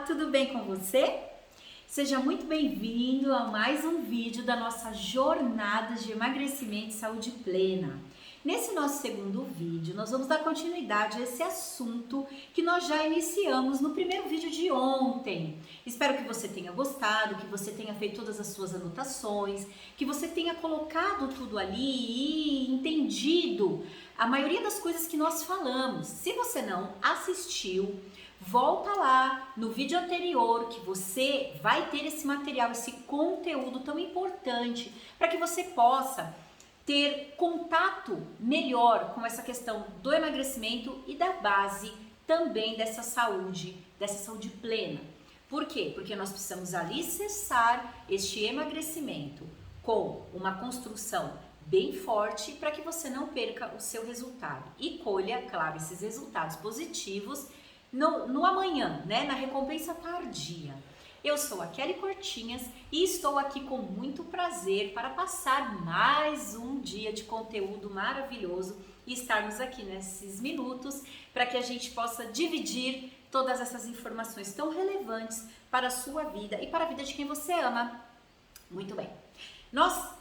tudo bem com você? Seja muito bem-vindo a mais um vídeo da nossa jornada de emagrecimento e saúde plena. Nesse nosso segundo vídeo, nós vamos dar continuidade a esse assunto que nós já iniciamos no primeiro vídeo de ontem. Espero que você tenha gostado, que você tenha feito todas as suas anotações, que você tenha colocado tudo ali e entendido a maioria das coisas que nós falamos. Se você não assistiu, volta lá no vídeo anterior que você vai ter esse material, esse conteúdo tão importante para que você possa ter contato melhor com essa questão do emagrecimento e da base também dessa saúde plena. Por quê? Porque nós precisamos alicerçar este emagrecimento com uma construção bem forte para que você não perca o seu resultado e colha, claro, esses resultados positivos no amanhã, né? Na recompensa tardia. Eu sou a Kelly Cortinhas e estou aqui com muito prazer para passar mais um dia de conteúdo maravilhoso e estarmos aqui nesses minutos para que a gente possa dividir todas essas informações tão relevantes para a sua vida e para a vida de quem você ama. Muito bem. Nós,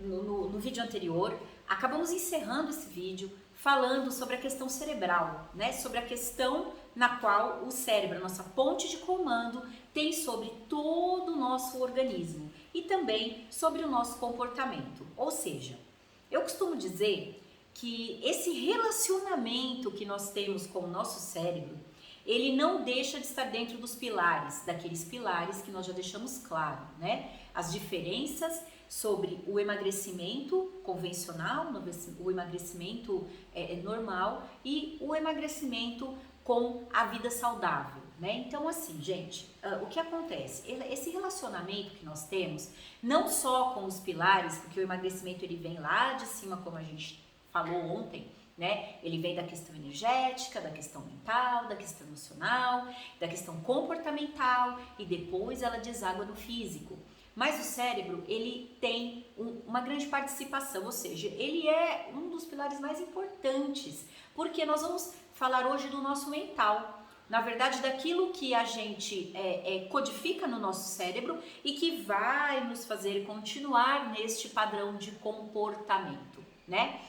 no vídeo anterior, acabamos encerrando esse vídeo falando sobre a questão cerebral, né? Sobre a questão na qual o cérebro, a nossa ponte de comando, tem sobre todo o nosso organismo e também sobre o nosso comportamento. Ou seja, eu costumo dizer que esse relacionamento que nós temos com o nosso cérebro, ele não deixa de estar dentro dos pilares, daqueles pilares que nós já deixamos claro, né? As diferenças sobre o emagrecimento convencional, o emagrecimento normal e o emagrecimento com a vida saudável, né? Então, assim, gente, o que acontece? Esse relacionamento que nós temos, não só com os pilares, porque o emagrecimento ele vem lá de cima, como a gente falou ontem, né? Ele vem da questão energética, da questão mental, da questão emocional, da questão comportamental e depois ela deságua no físico. Mas o cérebro, ele tem uma grande participação, ou seja, ele é um dos pilares mais importantes, porque nós vamos falar hoje do nosso mental, na verdade daquilo que a gente codifica no nosso cérebro e que vai nos fazer continuar neste padrão de comportamento, né?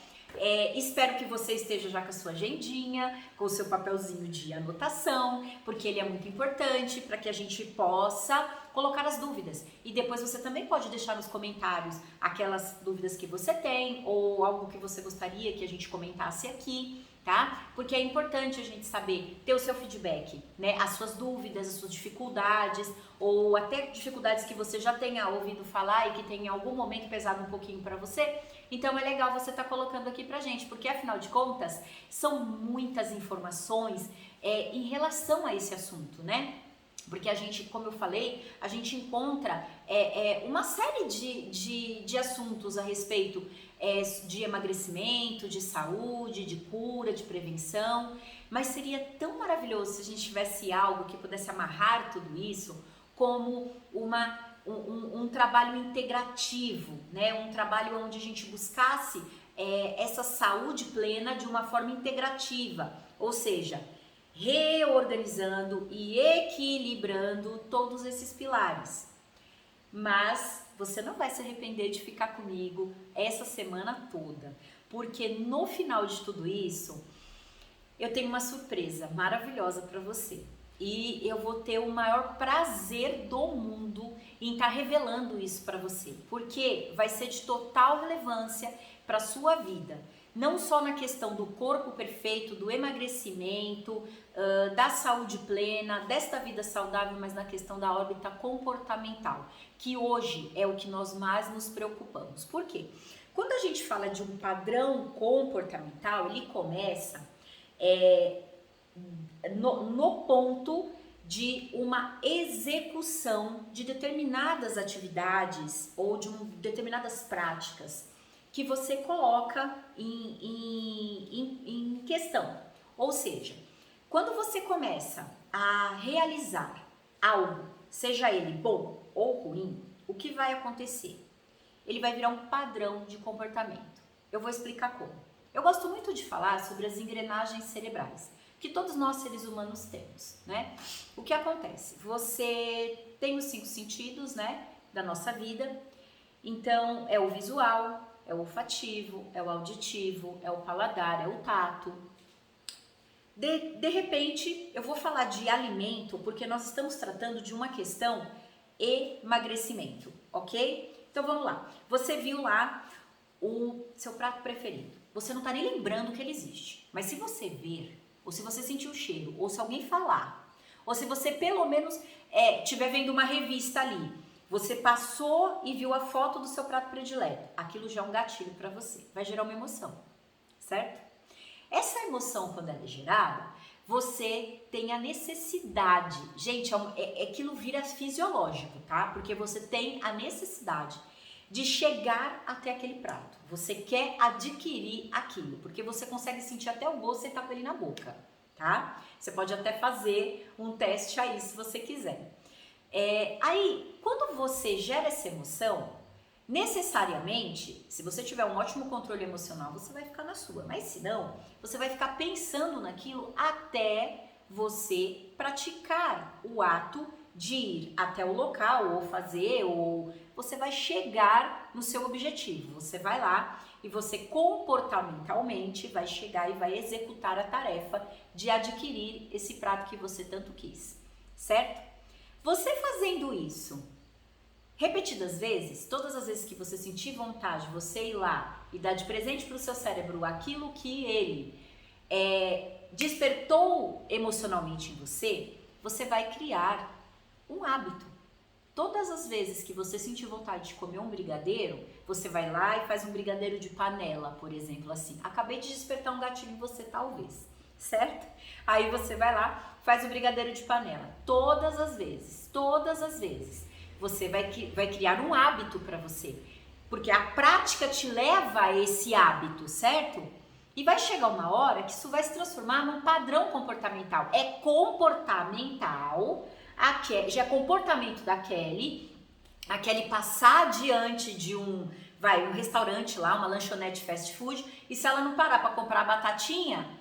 Espero que você esteja já com a sua agendinha, com o seu papelzinho de anotação, porque ele é muito importante para que a gente possa colocar as dúvidas. E depois você também pode deixar nos comentários aquelas dúvidas que você tem ou algo que você gostaria que a gente comentasse aqui, tá? Porque é importante a gente saber, ter o seu feedback, né? As suas dúvidas, as suas dificuldades ou até dificuldades que você já tenha ouvido falar e que tenha em algum momento pesado um pouquinho para você. Então é legal você estar colocando aqui pra gente, porque afinal de contas são muitas informações em relação a esse assunto, né? Porque a gente, como eu falei, a gente encontra uma série de assuntos a respeito de emagrecimento, de saúde, de cura, de prevenção, mas seria tão maravilhoso se a gente tivesse algo que pudesse amarrar tudo isso como um trabalho integrativo, né? Um trabalho onde a gente buscasse essa saúde plena de uma forma integrativa, ou seja, reorganizando e equilibrando todos esses pilares. Mas você não vai se arrepender de ficar comigo essa semana toda, porque no final de tudo isso, eu tenho uma surpresa maravilhosa para você. E eu vou ter o maior prazer do mundo em estar revelando isso para você, porque vai ser de total relevância para a sua vida. Não só na questão do corpo perfeito, do emagrecimento, da saúde plena, desta vida saudável, mas na questão da órbita comportamental, que hoje é o que nós mais nos preocupamos. Por quê? Quando a gente fala de um padrão comportamental, ele começa no ponto de uma execução de determinadas atividades ou de determinadas práticas que você coloca em questão. Ou seja, quando você começa a realizar algo, seja ele bom ou ruim, o que vai acontecer? Ele vai virar um padrão de comportamento. Eu vou explicar como. Eu gosto muito de falar sobre as engrenagens cerebrais. que todos nós seres humanos temos, né? O que acontece? Você tem os 5 sentidos, né, da nossa vida. Então, é o visual, é o olfativo, é o auditivo, é o paladar, é o tato. De repente, eu vou falar de alimento porque nós estamos tratando de uma questão emagrecimento, ok? Então, vamos lá. Você viu lá o seu prato preferido. Você não está nem lembrando que ele existe. Mas se você ver, ou se você sentir o cheiro, ou se alguém falar, ou se você pelo menos estiver vendo uma revista ali, você passou e viu a foto do seu prato predileto, aquilo já é um gatilho para você, vai gerar uma emoção, certo? Essa emoção, quando ela é gerada, você tem a necessidade, gente, aquilo vira fisiológico, tá? Porque você tem a necessidade de chegar até aquele prato. Você quer adquirir aquilo, porque você consegue sentir até o gosto e tá com ele na boca, tá? Você pode até fazer um teste aí se você quiser. Aí, quando você gera essa emoção, necessariamente, se você tiver um ótimo controle emocional, você vai ficar na sua. Mas se não, você vai ficar pensando naquilo até você praticar o ato de ir até o local ou fazer, ou você vai chegar no seu objetivo. Você vai lá e você comportamentalmente vai chegar e vai executar a tarefa de adquirir esse prato que você tanto quis, certo? Você fazendo isso repetidas vezes, todas as vezes que você sentir vontade, você ir lá e dar de presente para o seu cérebro aquilo que ele despertou emocionalmente em você, você vai criar um hábito. Todas as vezes que você sentir vontade de comer um brigadeiro, você vai lá e faz um brigadeiro de panela, por exemplo, assim. Acabei de despertar um gatilho em você, talvez, certo? Aí você vai lá, faz o brigadeiro de panela. Todas as vezes, você vai criar um hábito para você. Porque a prática te leva a esse hábito, certo? E vai chegar uma hora que isso vai se transformar num padrão comportamental. É comportamental, já é comportamento da Kelly, a Kelly passar diante de um restaurante lá, uma lanchonete fast food, e se ela não parar para comprar a batatinha,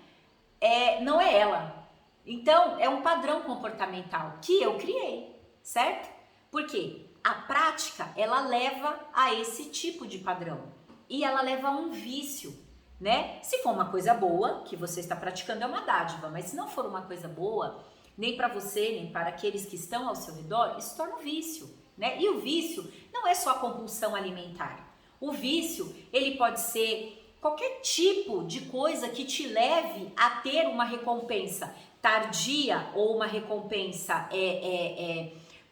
não é ela. Então, é um padrão comportamental que eu criei, certo? Por quê? A prática, ela leva a esse tipo de padrão e ela leva a um vício, né? Se for uma coisa boa, que você está praticando, é uma dádiva, mas se não for uma coisa boa, nem para você, nem para aqueles que estão ao seu redor, isso torna um vício, né? E o vício não é só a compulsão alimentar. O vício, ele pode ser qualquer tipo de coisa que te leve a ter uma recompensa tardia ou uma recompensa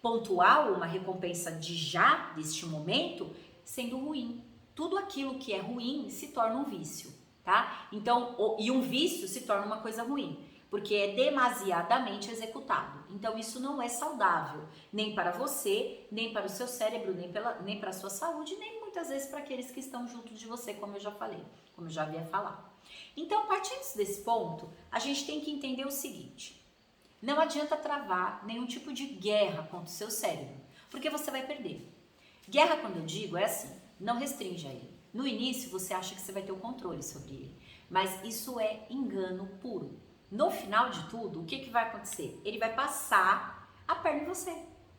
pontual, uma recompensa deste momento, sendo ruim. Tudo aquilo que é ruim se torna um vício, tá? Então, e um vício se torna uma coisa ruim, porque é demasiadamente executado. Então, isso não é saudável, nem para você, nem para o seu cérebro, nem para a sua saúde, nem muitas vezes para aqueles que estão junto de você, como eu já falei, como eu já havia falado. Então, partindo desse ponto, a gente tem que entender o seguinte: não adianta travar nenhum tipo de guerra contra o seu cérebro, porque você vai perder. Guerra, quando eu digo, é assim, não restringe a ele. No início, você acha que você vai ter o controle sobre ele, mas isso é engano puro. No final de tudo, o que vai acontecer? Ele vai passar a perna em você,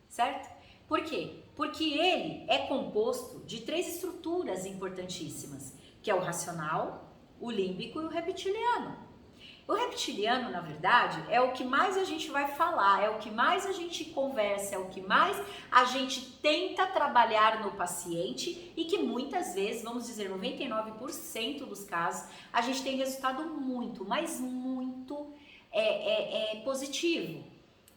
certo? Por quê? Porque ele é composto de 3 estruturas importantíssimas, que é o racional, o límbico e o reptiliano. O reptiliano, na verdade, é o que mais a gente vai falar, é o que mais a gente conversa, é o que mais a gente tenta trabalhar no paciente e que muitas vezes, vamos dizer, 99% dos casos, a gente tem resultado muito, mas muito positivo,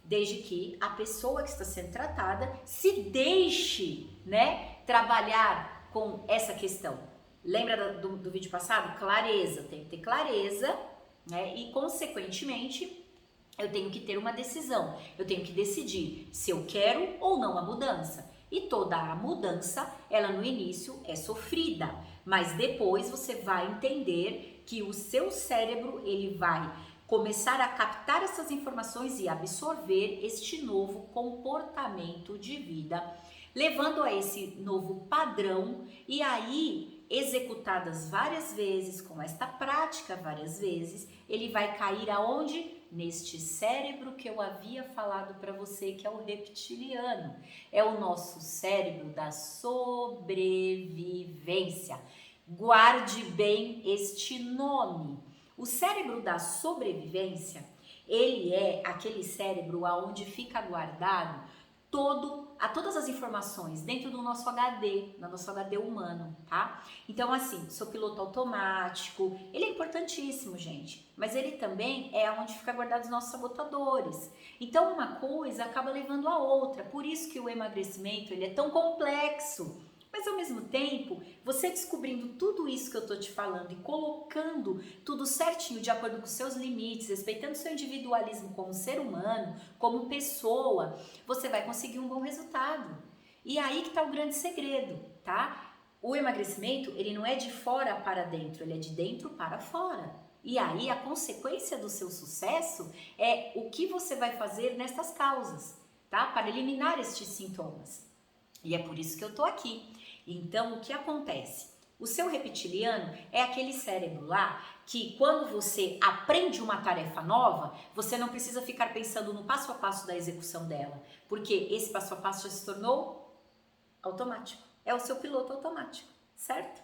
desde que a pessoa que está sendo tratada se deixe, né, trabalhar com essa questão. Lembra do vídeo passado? Clareza, tem que ter clareza, né? E consequentemente eu tenho que ter uma decisão, eu tenho que decidir se eu quero ou não a mudança. E toda a mudança, ela no início é sofrida, mas depois você vai entender que o seu cérebro, ele vai começar a captar essas informações e absorver este novo comportamento de vida, levando a esse novo padrão, e aí, executadas várias vezes, com esta prática várias vezes, ele vai cair aonde? Neste cérebro que eu havia falado para você, que é o reptiliano. É o nosso cérebro da sobrevivência. Guarde bem este nome. O cérebro da sobrevivência, ele é aquele cérebro aonde fica guardado todas as informações dentro do nosso HD, no nosso HD humano, tá? Então, assim, seu piloto automático, ele é importantíssimo, gente, mas ele também é onde fica guardado os nossos sabotadores. Então, uma coisa acaba levando a outra, por isso que o emagrecimento, ele é tão complexo. Mas ao mesmo tempo, você descobrindo tudo isso que eu tô te falando e colocando tudo certinho de acordo com os seus limites, respeitando seu individualismo como ser humano, como pessoa, você vai conseguir um bom resultado. E aí que tá o grande segredo, tá? O emagrecimento, ele não é de fora para dentro, ele é de dentro para fora. E aí a consequência do seu sucesso é o que você vai fazer nestas causas, tá? Para eliminar estes sintomas. E é por isso que eu tô aqui. Então, o que acontece? O seu reptiliano é aquele cérebro lá que quando você aprende uma tarefa nova, você não precisa ficar pensando no passo a passo da execução dela, porque esse passo a passo já se tornou automático. É o seu piloto automático, certo?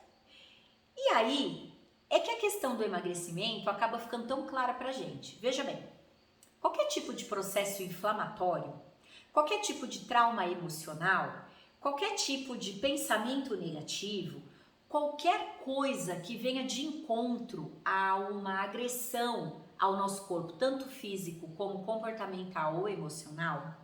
E aí, é que a questão do emagrecimento acaba ficando tão clara pra gente. Veja bem, qualquer tipo de processo inflamatório, qualquer tipo de trauma emocional, qualquer tipo de pensamento negativo, qualquer coisa que venha de encontro a uma agressão ao nosso corpo, tanto físico como comportamental ou emocional,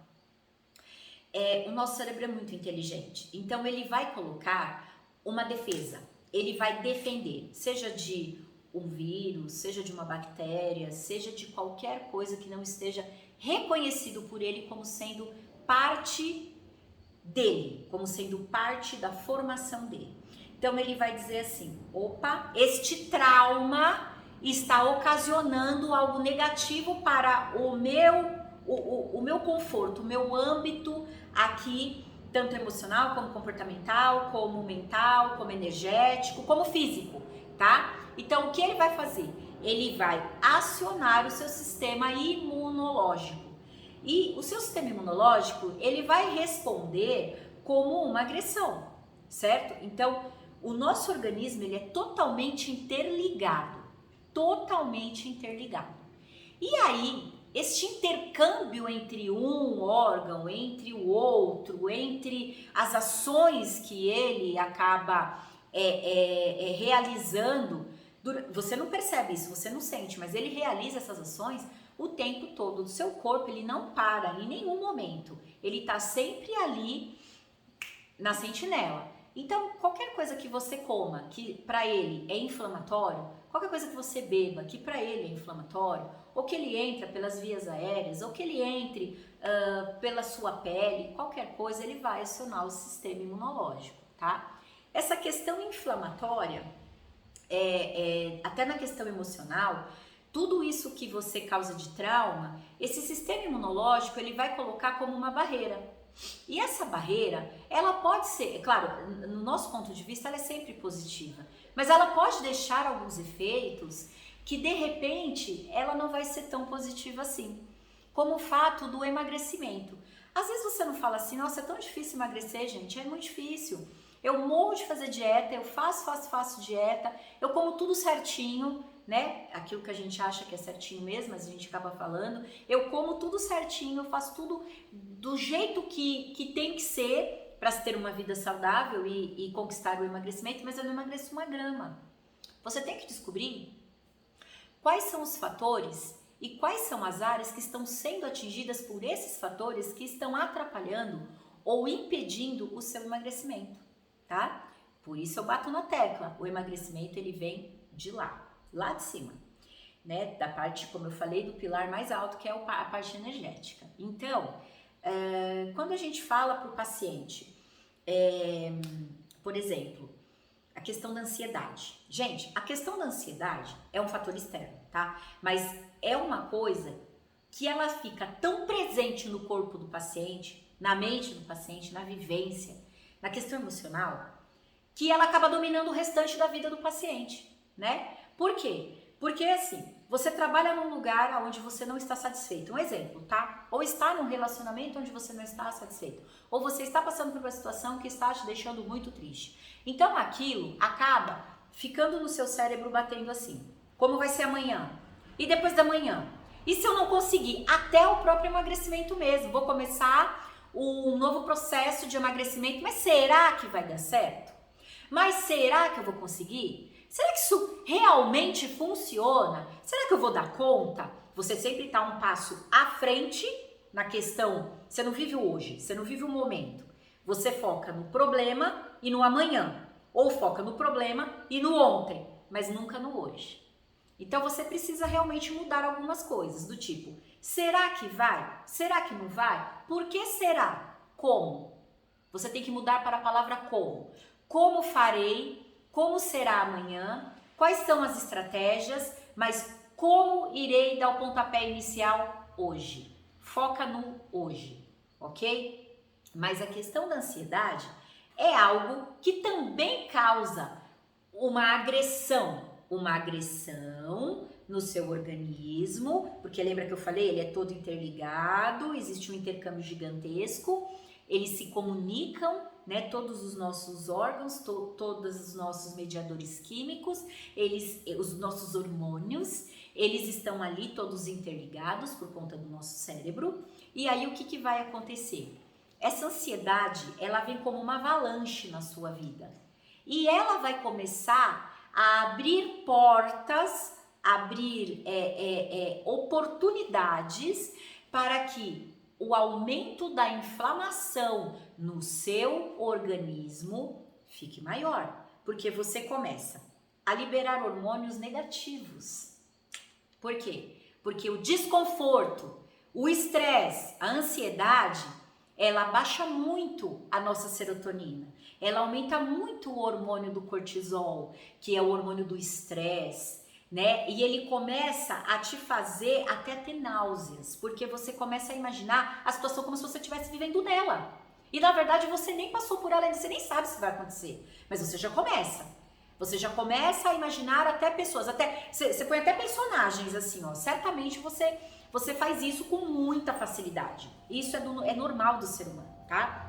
o nosso cérebro é muito inteligente. Então ele vai colocar uma defesa, ele vai defender, seja de um vírus, seja de uma bactéria, seja de qualquer coisa que não esteja reconhecido por ele como sendo parte dele, como sendo parte da formação dele. Então ele vai dizer assim: opa, este trauma está ocasionando algo negativo para o meu conforto, o meu âmbito aqui, tanto emocional como comportamental, como mental, como energético, como físico, tá? Então o que ele vai fazer? Ele vai acionar o seu sistema imunológico. E o seu sistema imunológico, ele vai responder como uma agressão, certo? Então, o nosso organismo, ele é totalmente interligado, totalmente interligado. E aí, este intercâmbio entre um órgão, entre o outro, entre as ações que ele acaba realizando, você não percebe isso, você não sente, mas ele realiza essas ações o tempo todo do seu corpo, ele não para em nenhum momento, ele está sempre ali na sentinela. Então, qualquer coisa que você coma, que para ele é inflamatório, qualquer coisa que você beba, que para ele é inflamatório, ou que ele entra pelas vias aéreas, ou que ele entre pela sua pele, qualquer coisa, ele vai acionar o sistema imunológico, tá? Essa questão inflamatória, até na questão emocional, tudo isso que você causa de trauma, esse sistema imunológico, ele vai colocar como uma barreira. E essa barreira, ela pode ser, claro, no nosso ponto de vista, ela é sempre positiva, mas ela pode deixar alguns efeitos que, de repente, ela não vai ser tão positiva assim, como o fato do emagrecimento. Às vezes você não fala assim: nossa, é tão difícil emagrecer, gente, é muito difícil. Eu morro de fazer dieta, eu faço dieta, eu como tudo certinho, né? Aquilo que a gente acha que é certinho mesmo, mas a gente acaba falando. Eu como tudo certinho, eu faço tudo do jeito que tem que ser para se ter uma vida saudável e conquistar o emagrecimento, mas eu não emagreço uma grama. Você tem que descobrir quais são os fatores e quais são as áreas que estão sendo atingidas por esses fatores que estão atrapalhando ou impedindo o seu emagrecimento, tá? Por isso eu bato na tecla, o emagrecimento ele vem de lá de cima, né? Da parte, como eu falei, do pilar mais alto, que é a parte energética. Então, quando a gente fala para o paciente, por exemplo, a questão da ansiedade. Gente, a questão da ansiedade é um fator externo, tá? Mas é uma coisa que ela fica tão presente no corpo do paciente, na mente do paciente, na vivência, na questão emocional, que ela acaba dominando o restante da vida do paciente, né? Por quê? Porque assim, você trabalha num lugar onde você não está satisfeito. Um exemplo, tá? Ou está num relacionamento onde você não está satisfeito. Ou você está passando por uma situação que está te deixando muito triste. Então aquilo acaba ficando no seu cérebro batendo assim. Como vai ser amanhã? E depois da manhã? E se eu não conseguir? Até o próprio emagrecimento mesmo. Vou começar um novo processo de emagrecimento, mas será que vai dar certo? Mas será que eu vou conseguir? Será que isso realmente funciona? Será que eu vou dar conta? Você sempre está um passo à frente na questão. Você não vive o hoje, você não vive o momento. Você foca no problema e no amanhã. Ou foca no problema e no ontem, mas nunca no hoje. Então você precisa realmente mudar algumas coisas, do tipo, será que vai? Será que não vai? Por que será? Como? Você tem que mudar para a palavra como. Como farei? Como será amanhã? Quais são as estratégias? Mas como irei dar o pontapé inicial hoje? Foca no hoje, ok? Mas a questão da ansiedade é algo que também causa uma agressão no seu organismo, porque lembra que eu falei, ele é todo interligado, existe um intercâmbio gigantesco, eles se comunicam, né, todos os nossos órgãos, todos os nossos mediadores químicos, os nossos hormônios, eles estão ali todos interligados por conta do nosso cérebro. E aí o que vai acontecer? Essa ansiedade, ela vem como uma avalanche na sua vida. E ela vai começar a abrir portas, abrir oportunidades para que o aumento da inflamação no seu organismo fique maior, porque você começa a liberar hormônios negativos. Por quê? Porque o desconforto, o estresse, a ansiedade, ela baixa muito a nossa serotonina. Ela aumenta muito o hormônio do cortisol, que é o hormônio do estresse, né? E ele começa a te fazer até ter náuseas, porque você começa a imaginar a situação como se você estivesse vivendo nela. E na verdade você nem passou por ela ainda, você nem sabe se vai acontecer, mas você já começa. Você já começa a imaginar até pessoas, até você põe até personagens assim, ó. Certamente você faz isso com muita facilidade. Isso é normal do ser humano, tá?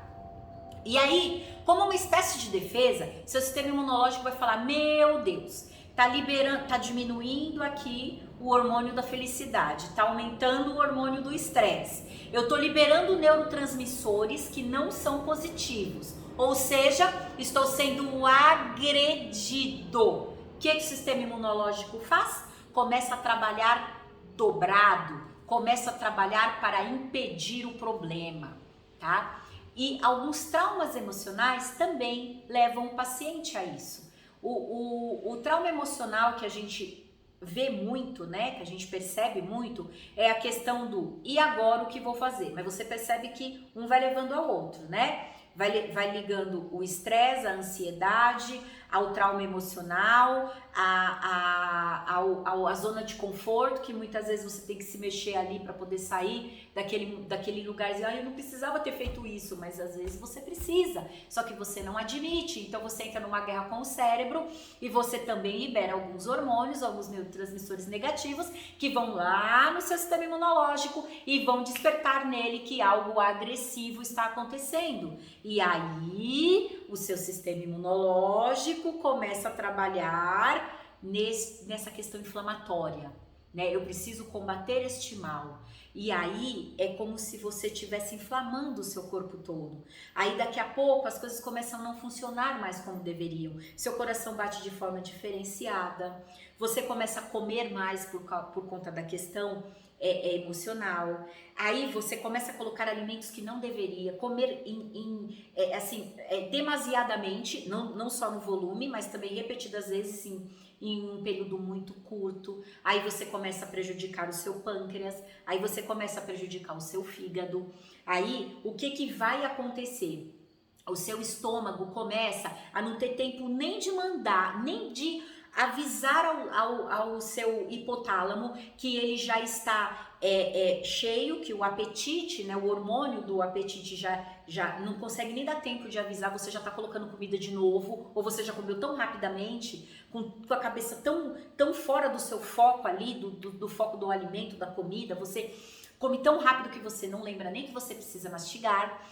E aí, como uma espécie de defesa, seu sistema imunológico vai falar: meu Deus, tá diminuindo aqui o hormônio da felicidade, tá aumentando o hormônio do estresse. Eu tô liberando neurotransmissores que não são positivos, ou seja, estou sendo agredido. O que o sistema imunológico faz? Começa a trabalhar dobrado, começa a trabalhar para impedir o problema, tá? E alguns traumas emocionais também levam o paciente a isso. O trauma emocional que a gente vê muito, né, que a gente percebe muito, é a questão do e agora o que vou fazer? Mas você percebe que um vai levando ao outro, né? Vai ligando o estresse, a ansiedade, ao trauma emocional, a zona de conforto, que muitas vezes você tem que se mexer ali para poder sair daquele lugar e dizer, eu não precisava ter feito isso, mas às vezes você precisa, só que você não admite, então você entra numa guerra com o cérebro e você também libera alguns hormônios, alguns neurotransmissores negativos que vão lá no seu sistema imunológico e vão despertar nele que algo agressivo está acontecendo. E aí o seu sistema imunológico começa a trabalhar nessa questão inflamatória, né? Eu preciso combater este mal. E aí é como se você estivesse inflamando o seu corpo todo. Aí daqui a pouco as coisas começam a não funcionar mais como deveriam. Seu coração bate de forma diferenciada. Você começa a comer mais por conta da questão emocional. Aí você começa a colocar alimentos que não deveria, comer demasiadamente, não só no volume, mas também repetidas vezes em um período muito curto. Aí você começa a prejudicar o seu pâncreas, aí você começa a prejudicar o seu fígado. Aí o que vai acontecer? O seu estômago começa a não ter tempo nem de mandar, nem de avisar ao seu hipotálamo que ele já está cheio, que o apetite, né, o hormônio do apetite já não consegue nem dar tempo de avisar, você já está colocando comida de novo, ou você já comeu tão rapidamente, com a cabeça tão fora do seu foco ali, do foco do alimento, da comida, você come tão rápido que você não lembra nem que você precisa mastigar.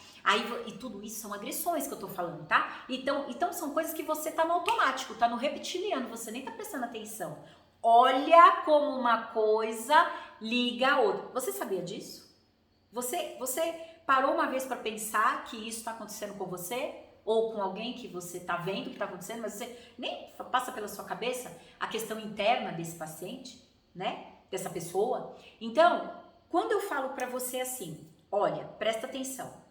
E tudo isso são agressões que eu tô falando, tá? Então são coisas que você tá no automático, tá no reptiliano, você nem tá prestando atenção. Olha como uma coisa liga a outra. Você sabia disso? Você parou uma vez para pensar que isso tá acontecendo com você? Ou com alguém que você tá vendo que tá acontecendo, mas você nem passa pela sua cabeça a questão interna desse paciente, né? Dessa pessoa. Então, quando eu falo para você assim, olha, presta atenção.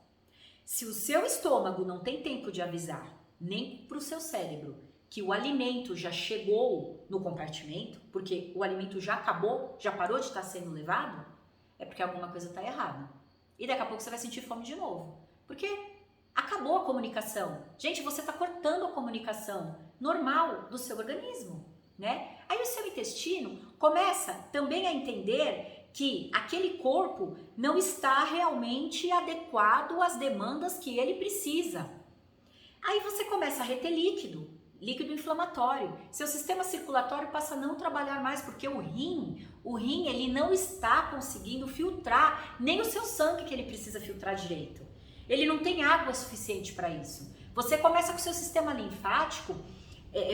Se o seu estômago não tem tempo de avisar, nem para o seu cérebro, que o alimento já chegou no compartimento, porque o alimento já acabou, já parou de estar sendo levado, é porque alguma coisa está errada. E daqui a pouco você vai sentir fome de novo. Porque acabou a comunicação. Gente, você está cortando a comunicação normal do seu organismo, né? Aí o seu intestino começa também a entender que aquele corpo não está realmente adequado às demandas que ele precisa. Aí você começa a reter líquido inflamatório. Seu sistema circulatório passa a não trabalhar mais, porque o rim ele não está conseguindo filtrar nem o seu sangue que ele precisa filtrar direito. Ele não tem água suficiente para isso. Você começa com o seu sistema linfático,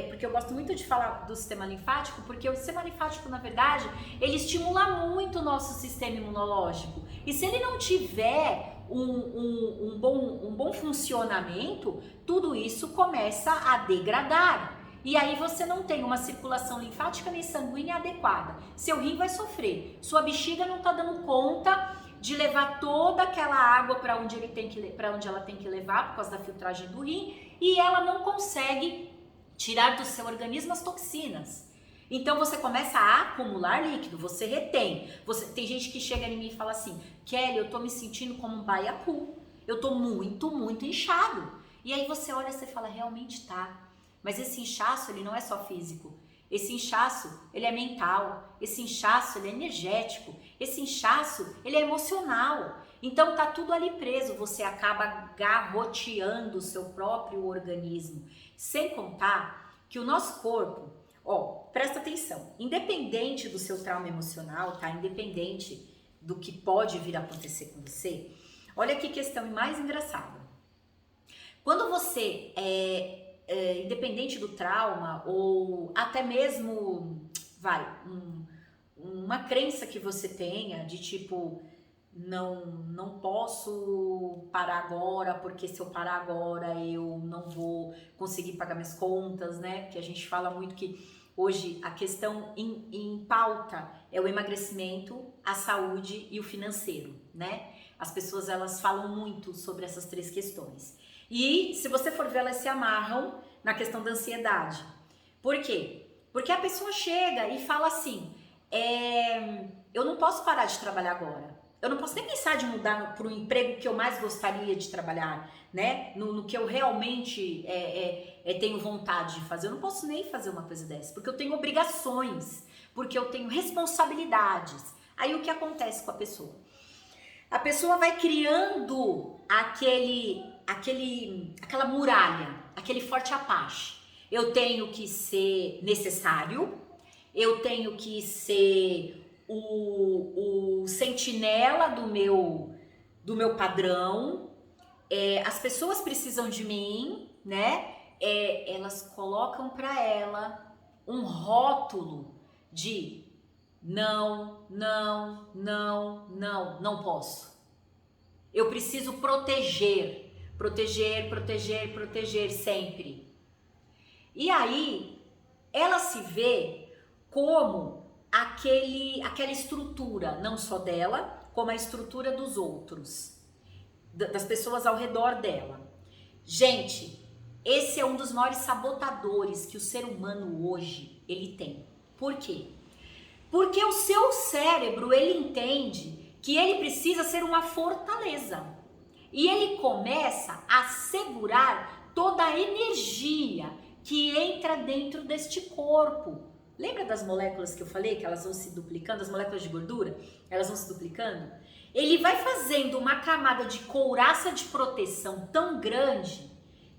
porque eu gosto muito de falar do sistema linfático, porque o sistema linfático, na verdade, ele estimula muito o nosso sistema imunológico. E se ele não tiver um bom funcionamento, tudo isso começa a degradar. E aí você não tem uma circulação linfática nem sanguínea adequada. Seu rim vai sofrer. Sua bexiga não está dando conta de levar toda aquela água para onde ela tem que levar, por causa da filtragem do rim, e ela não consegue tirar do seu organismo as toxinas. Então você começa a acumular líquido, você retém. Tem gente que chega em mim e fala assim, Kelly, eu tô me sentindo como um baiacu, eu tô muito inchado. E aí você olha e você fala, realmente tá. Mas esse inchaço, ele não é só físico. Esse inchaço, ele é mental. Esse inchaço, ele é energético. Esse inchaço, ele é emocional. Então tá tudo ali preso, você acaba garroteando o seu próprio organismo. Sem contar que o nosso corpo, presta atenção, independente do seu trauma emocional, tá? Independente do que pode vir a acontecer com você, olha que questão mais engraçada. Quando você independente do trauma, ou até mesmo, uma crença que você tenha de tipo, não posso parar agora, porque se eu parar agora eu não vou conseguir pagar minhas contas, né? Que a gente fala muito que hoje a questão em pauta é o emagrecimento, a saúde e o financeiro, né? As pessoas, elas falam muito sobre essas três questões. E se você for ver, elas se amarram na questão da ansiedade. Por quê? Porque a pessoa chega e fala assim, eu não posso parar de trabalhar agora. Eu não posso nem pensar de mudar para o emprego que eu mais gostaria de trabalhar, né? No que eu realmente tenho vontade de fazer. Eu não posso nem fazer uma coisa dessa, porque eu tenho obrigações, porque eu tenho responsabilidades. Aí o que acontece com a pessoa? A pessoa vai criando aquela muralha, aquele forte Apache. Eu tenho que ser necessário, eu tenho que ser o sentinela do meu padrão, as pessoas precisam de mim, né? Elas colocam para ela um rótulo de não posso. Eu preciso proteger sempre. E aí, ela se vê como aquela estrutura, não só dela, como a estrutura dos outros, das pessoas ao redor dela. Gente, esse é um dos maiores sabotadores que o ser humano hoje, ele tem. Por quê? Porque o seu cérebro, ele entende que ele precisa ser uma fortaleza. E ele começa a segurar toda a energia que entra dentro deste corpo. Lembra das moléculas que eu falei, que elas vão se duplicando, as moléculas de gordura, elas vão se duplicando? Ele vai fazendo uma camada de couraça de proteção tão grande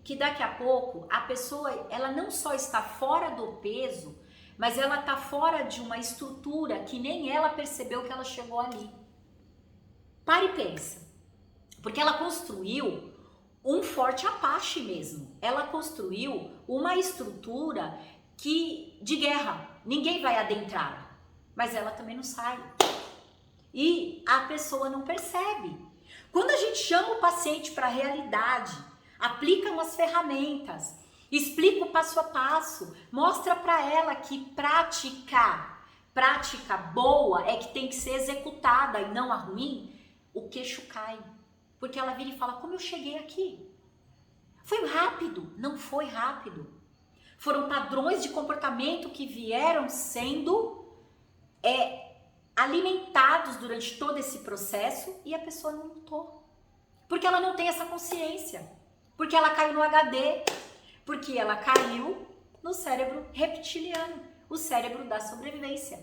que daqui a pouco a pessoa, ela não só está fora do peso, mas ela está fora de uma estrutura que nem ela percebeu que ela chegou ali. Para e pensa. Porque ela construiu um forte Apache mesmo. Ela construiu uma estrutura de guerra. Ninguém vai adentrar, mas ela também não sai. E a pessoa não percebe. Quando a gente chama o paciente para a realidade, aplica umas ferramentas, explica o passo a passo, mostra para ela que prática boa é que tem que ser executada e não a ruim, o queixo cai. Porque ela vira e fala, como eu cheguei aqui? Foi rápido? Não foi rápido. Foram padrões de comportamento que vieram sendo alimentados durante todo esse processo e a pessoa não lutou. Porque ela não tem essa consciência. Porque ela caiu no HD. Porque ela caiu no cérebro reptiliano, o cérebro da sobrevivência.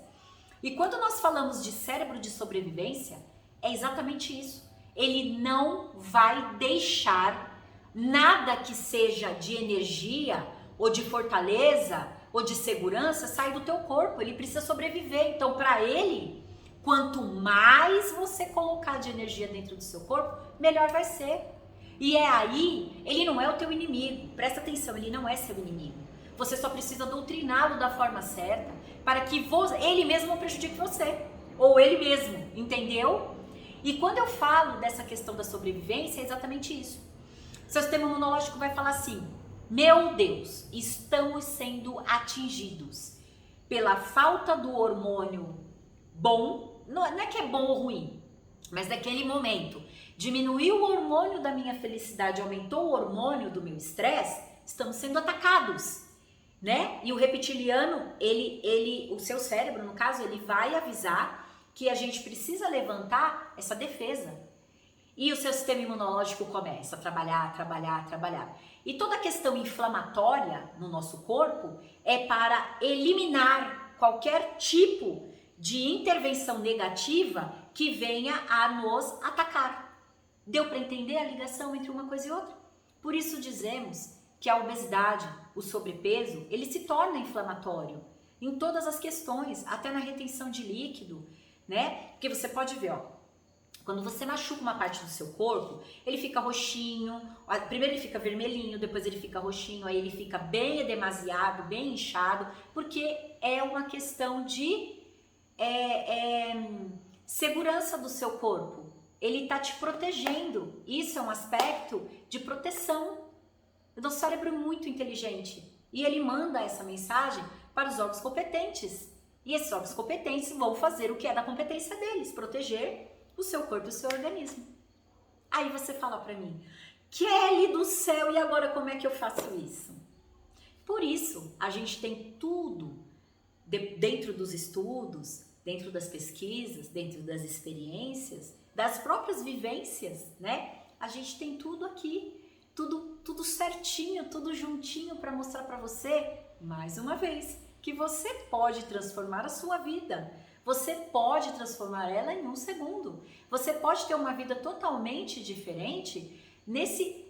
E quando nós falamos de cérebro de sobrevivência, é exatamente isso. Ele não vai deixar nada que seja de energia ou de fortaleza ou de segurança sair do teu corpo. Ele precisa sobreviver. Então, para ele, quanto mais você colocar de energia dentro do seu corpo, melhor vai ser. E é aí, ele não é o teu inimigo. Presta atenção, ele não é seu inimigo. Você só precisa doutriná-lo da forma certa para que ele mesmo não prejudique você. Ou ele mesmo, entendeu? E quando eu falo dessa questão da sobrevivência, é exatamente isso. Seu sistema imunológico vai falar assim, meu Deus, estamos sendo atingidos pela falta do hormônio bom, não é que é bom ou ruim, mas naquele momento, diminuiu o hormônio da minha felicidade, aumentou o hormônio do meu estresse, estamos sendo atacados, né? E o reptiliano, o seu cérebro, no caso, ele vai avisar que a gente precisa levantar essa defesa. E o seu sistema imunológico começa a trabalhar. E toda a questão inflamatória no nosso corpo é para eliminar qualquer tipo de intervenção negativa que venha a nos atacar. Deu para entender a ligação entre uma coisa e outra? Por isso dizemos que a obesidade, o sobrepeso, ele se torna inflamatório em todas as questões, até na retenção de líquido, né? Porque você pode ver, ó, quando você machuca uma parte do seu corpo, ele fica roxinho, primeiro ele fica vermelhinho, depois ele fica roxinho, aí ele fica bem edemasiado, bem inchado, porque é uma questão de segurança do seu corpo. Ele está te protegendo. Isso é um aspecto de proteção. O nosso cérebro é muito inteligente e ele manda essa mensagem para os órgãos competentes. E esses órgãos competentes vão fazer o que é da competência deles, proteger o seu corpo e o seu organismo. Aí você fala para mim, Kelly do céu, e agora como é que eu faço isso? Por isso, a gente tem tudo dentro dos estudos, dentro das pesquisas, dentro das experiências, das próprias vivências, né? A gente tem tudo aqui, tudo certinho, tudo juntinho para mostrar para você, mais uma vez, que você pode transformar a sua vida. Você pode transformar ela em um segundo. Você pode ter uma vida totalmente diferente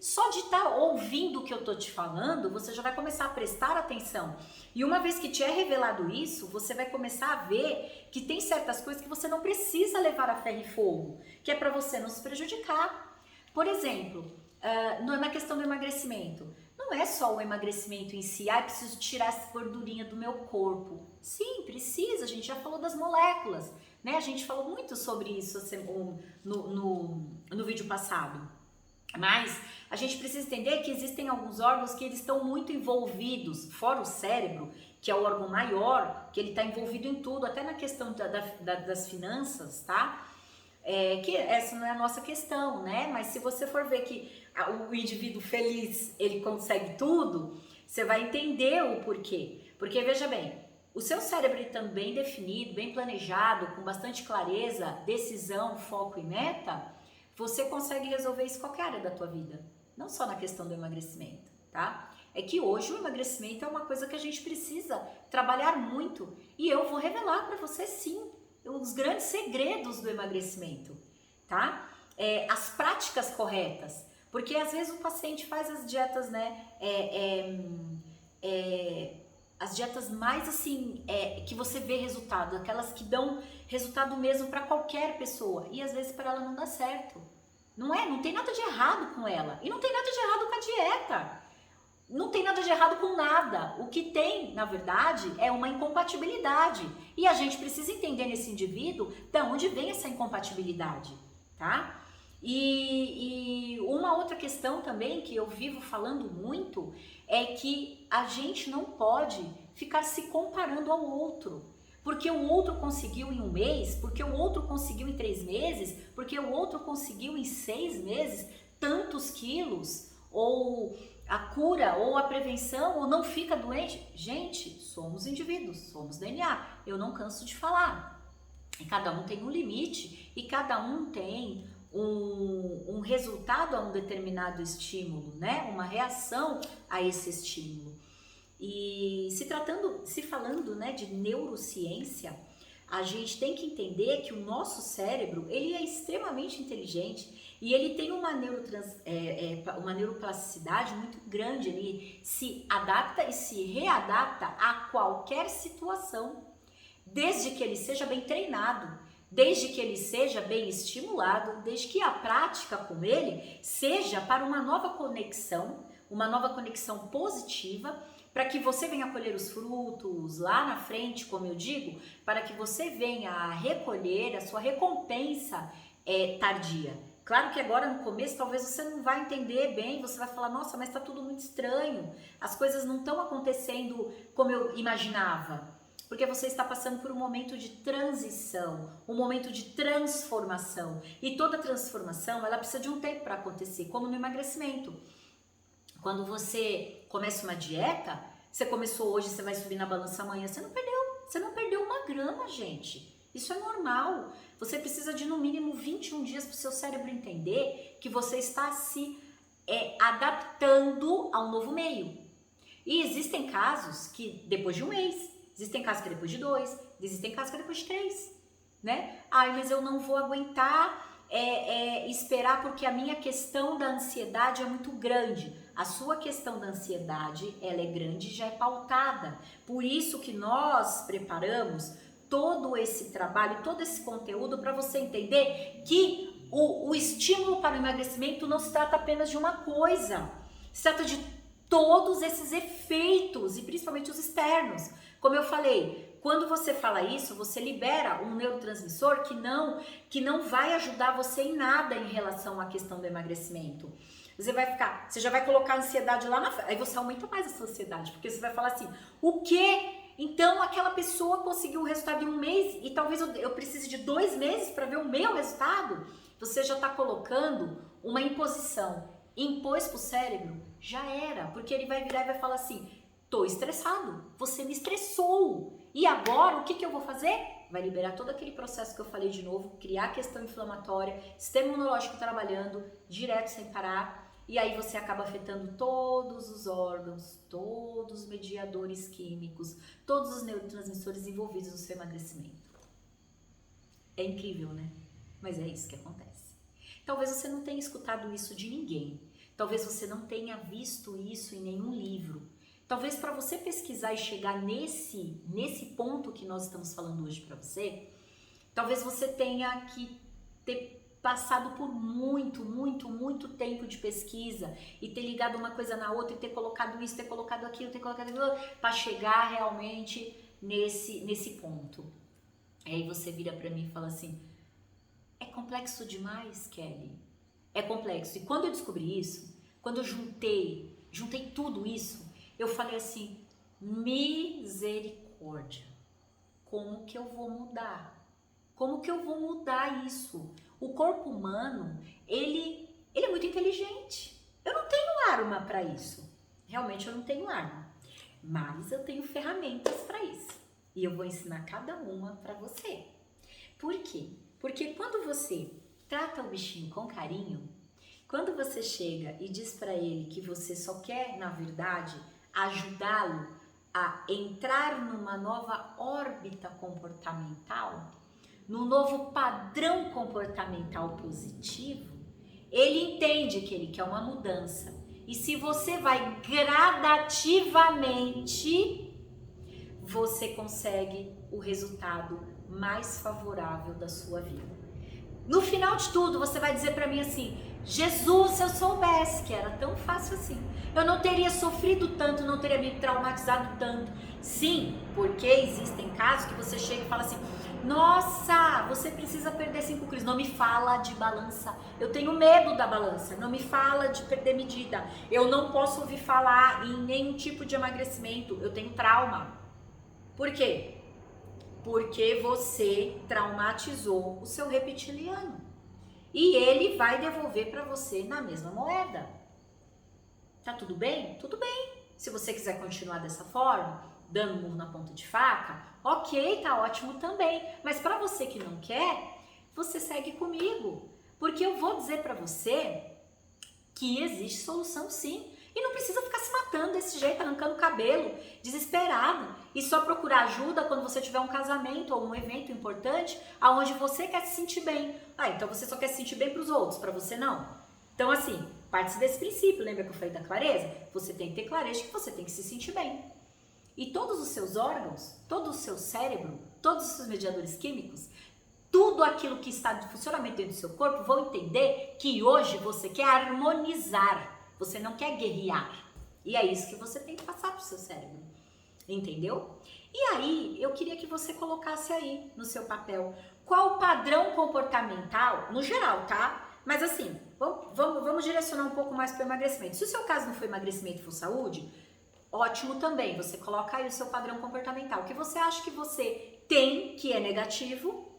só de estar ouvindo o que eu tô te falando, você já vai começar a prestar atenção. E uma vez que te é revelado isso, você vai começar a ver que tem certas coisas que você não precisa levar a ferro e fogo, que é para você não se prejudicar. Por exemplo, na questão do emagrecimento, não é só o emagrecimento em si, preciso tirar essa gordurinha do meu corpo. Sim, precisa, a gente já falou das moléculas, né? A gente falou muito sobre isso no vídeo passado. Mas a gente precisa entender que existem alguns órgãos que eles estão muito envolvidos, fora o cérebro, que é o órgão maior, que ele está envolvido em tudo, até na questão das finanças, tá? Que essa não é a nossa questão, né? Mas se você for ver que o indivíduo feliz, ele consegue tudo, você vai entender o porquê. Porque, veja bem, o seu cérebro está bem definido, bem planejado, com bastante clareza, decisão, foco e meta, você consegue resolver isso em qualquer área da tua vida, não só na questão do emagrecimento, tá? é que hoje o emagrecimento é uma coisa que a gente precisa trabalhar muito. E eu vou revelar para você, sim, os grandes segredos do emagrecimento, tá? As práticas corretas. Porque às vezes o paciente faz as dietas, né? As dietas mais assim, que você vê resultado, aquelas que dão resultado mesmo para qualquer pessoa. E às vezes para ela não dá certo. Não tem nada de errado com ela. E não tem nada de errado com a dieta. Não tem nada de errado com nada. O que tem, na verdade, é uma incompatibilidade. E a gente precisa entender nesse indivíduo de onde vem essa incompatibilidade, tá? E uma outra questão também que eu vivo falando muito é que a gente não pode ficar se comparando ao outro. Porque o outro conseguiu em um mês, porque o outro conseguiu em 3 meses, porque o outro conseguiu em 6 meses tantos quilos, ou a cura, ou a prevenção, ou não fica doente. Gente, somos indivíduos, somos DNA. Eu não canso de falar. E cada um tem um limite e cada um tem um resultado a um determinado estímulo, né? Uma reação a esse estímulo. E se falando, né, de neurociência, a gente tem que entender que o nosso cérebro, ele é extremamente inteligente e ele tem uma neuroplasticidade muito grande, ele se adapta e se readapta a qualquer situação, desde que ele seja bem treinado, desde que ele seja bem estimulado, desde que a prática com ele seja para uma nova conexão positiva, para que você venha colher os frutos lá na frente, como eu digo, para que você venha a recolher a sua recompensa tardia. Claro que agora no começo talvez você não vai entender bem, você vai falar, nossa, mas está tudo muito estranho, as coisas não estão acontecendo como eu imaginava, porque você está passando por um momento de transição, um momento de transformação, e toda transformação ela precisa de um tempo para acontecer, como no emagrecimento. Quando você começa uma dieta, você começou hoje, você vai subir na balança amanhã, você não perdeu 1 grama, gente. Isso é normal. Você precisa de no mínimo 21 dias para o seu cérebro entender que você está se adaptando a um novo meio. E existem casos que depois de 1 mês, existem casos que é depois de 2, existem casos que é depois de 3, né? Ai, mas eu não vou aguentar esperar porque a minha questão da ansiedade é muito grande. A sua questão da ansiedade, ela é grande e já é pautada. Por isso que nós preparamos todo esse trabalho, todo esse conteúdo para você entender que o estímulo para o emagrecimento não se trata apenas de uma coisa. Se trata de todos esses efeitos e principalmente os externos. Como eu falei, quando você fala isso, você libera um neurotransmissor que não vai ajudar você em nada em relação à questão do emagrecimento. Você já vai colocar a ansiedade lá na frente, aí você aumenta mais essa ansiedade, porque você vai falar assim, o quê? Então aquela pessoa conseguiu o resultado em 1 mês e talvez eu precise de 2 meses para ver o meu resultado? Você já está colocando uma imposição. Impôs para o cérebro, já era, porque ele vai virar e vai falar assim, tô estressado, você me estressou. E agora, o que eu vou fazer? Vai liberar todo aquele processo que eu falei de novo, criar questão inflamatória, sistema imunológico trabalhando direto sem parar, e aí você acaba afetando todos os órgãos, todos os mediadores químicos, todos os neurotransmissores envolvidos no seu emagrecimento. É incrível, né? Mas é isso que acontece. Talvez você não tenha escutado isso de ninguém, talvez você não tenha visto isso em nenhum livro. Talvez para você pesquisar e chegar nesse ponto que nós estamos falando hoje para você, talvez você tenha que ter passado por muito tempo de pesquisa e ter ligado uma coisa na outra e ter colocado isso, ter colocado aquilo, para chegar realmente nesse ponto. Aí você vira para mim e fala assim, é complexo demais, Kelly? É complexo. E quando eu descobri isso, quando eu juntei tudo isso, eu falei assim, misericórdia, como que eu vou mudar? Como que eu vou mudar isso? O corpo humano, ele é muito inteligente. Eu não tenho arma para isso. Realmente eu não tenho arma. Mas eu tenho ferramentas para isso. E eu vou ensinar cada uma para você. Por quê? Porque quando você trata o bichinho com carinho, Quando você chega e diz para ele que você só quer, na verdade, ajudá-lo a entrar numa nova órbita comportamental, num novo padrão comportamental positivo, ele entende que ele quer uma mudança. E se você vai gradativamente, você consegue o resultado mais favorável da sua vida. No final de tudo, você vai dizer para mim assim: Jesus, se eu soubesse que era tão fácil assim, eu não teria sofrido tanto, não teria me traumatizado tanto. Sim, porque existem casos que você chega e fala assim: nossa, você precisa perder 5 quilos. Não me fala de balança, eu tenho medo da balança. Não me fala de perder medida, eu não posso ouvir falar em nenhum tipo de emagrecimento, eu tenho trauma. Por quê? Porque você traumatizou o seu reptiliano. E ele vai devolver para você na mesma moeda. Tá tudo bem? Tudo bem. Se você quiser continuar dessa forma, dando murro na ponta de faca, ok, tá ótimo também. Mas para você que não quer, você segue comigo. Porque eu vou dizer para você que existe solução sim. E não precisa ficar se matando desse jeito, arrancando o cabelo, desesperado. E só procurar ajuda quando você tiver um casamento ou um evento importante, aonde você quer se sentir bem. Ah, então você só quer se sentir bem para os outros, para você não. Então assim, parte desse princípio, lembra que eu falei da clareza? Você tem que ter clareza de que você tem que se sentir bem. E todos os seus órgãos, todo o seu cérebro, todos os seus mediadores químicos, tudo aquilo que está de funcionamento dentro do seu corpo vão entender que hoje você quer harmonizar. Você não quer guerrear. E é isso que você tem que passar para o seu cérebro. Entendeu? E aí, eu queria que você colocasse aí no seu papel qual o padrão comportamental, no geral, tá? Mas assim, vamos direcionar um pouco mais para o emagrecimento. Se o seu caso não for emagrecimento e for saúde, ótimo também. Você coloca aí o seu padrão comportamental. O que você acha que você tem que é negativo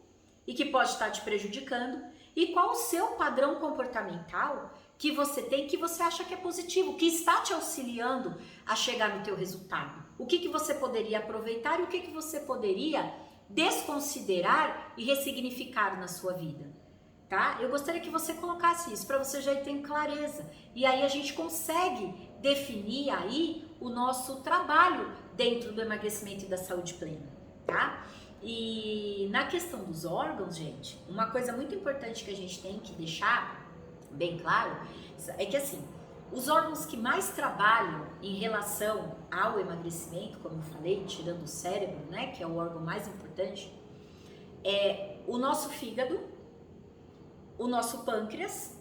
e que pode estar te prejudicando. E qual o seu padrão comportamental que você tem, que você acha que é positivo, que está te auxiliando a chegar no teu resultado. O que você poderia aproveitar e o que você poderia desconsiderar e ressignificar na sua vida, tá? Eu gostaria que você colocasse isso, para você já ter clareza. E aí a gente consegue definir aí o nosso trabalho dentro do emagrecimento e da saúde plena, tá? E na questão dos órgãos, gente, uma coisa muito importante que a gente tem que deixar bem claro, é que assim, os órgãos que mais trabalham em relação ao emagrecimento, como eu falei, tirando o cérebro, né, que é o órgão mais importante, é o nosso fígado, o nosso pâncreas,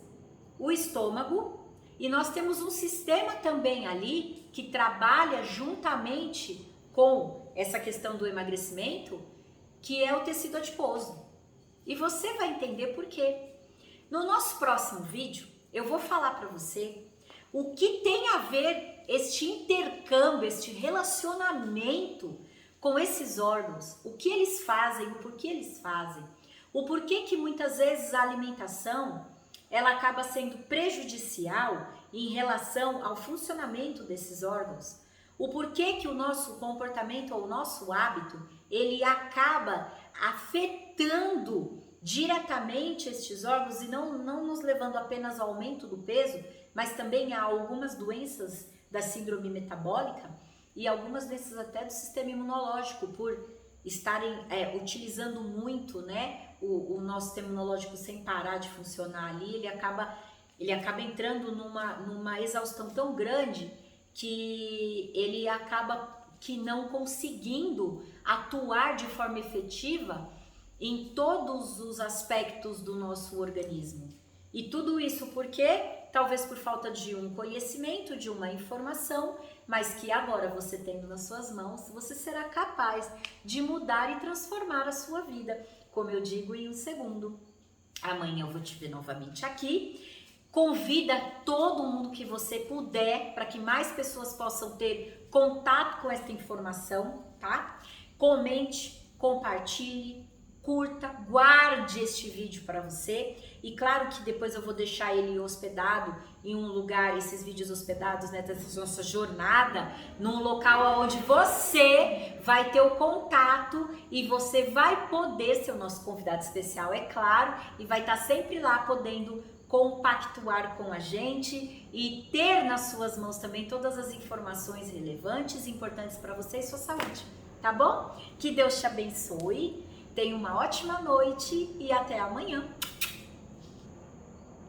o estômago, e nós temos um sistema também ali que trabalha juntamente com essa questão do emagrecimento, que é o tecido adiposo. E você vai entender por quê. No nosso próximo vídeo, eu vou falar para você o que tem a ver este intercâmbio, este relacionamento com esses órgãos, o que eles fazem, o porquê eles fazem, o porquê que muitas vezes a alimentação ela acaba sendo prejudicial em relação ao funcionamento desses órgãos, o porquê que o nosso comportamento ou o nosso hábito ele acaba afetando diretamente estes órgãos e não nos levando apenas ao aumento do peso, mas também a algumas doenças da síndrome metabólica e algumas doenças até do sistema imunológico, por estarem utilizando muito, né, o nosso sistema imunológico sem parar de funcionar ali, ele acaba entrando numa exaustão tão grande que ele acaba que não conseguindo atuar de forma efetiva em todos os aspectos do nosso organismo. E tudo isso porque, talvez por falta de um conhecimento, de uma informação, mas que agora você tendo nas suas mãos, você será capaz de mudar e transformar a sua vida. Como eu digo em um segundo. Amanhã eu vou te ver novamente aqui. Convida todo mundo que você puder, para que mais pessoas possam ter contato com essa informação, tá? Comente, compartilhe, curta, guarde este vídeo para você. E claro que depois eu vou deixar ele hospedado em um lugar, esses vídeos hospedados, né, dessa nossa jornada, num local onde você vai ter o contato e você vai poder ser o nosso convidado especial, é claro, e vai estar sempre lá podendo compactuar com a gente e ter nas suas mãos também todas as informações relevantes e importantes para você e sua saúde, tá bom? Que Deus te abençoe, tenha uma ótima noite e até amanhã.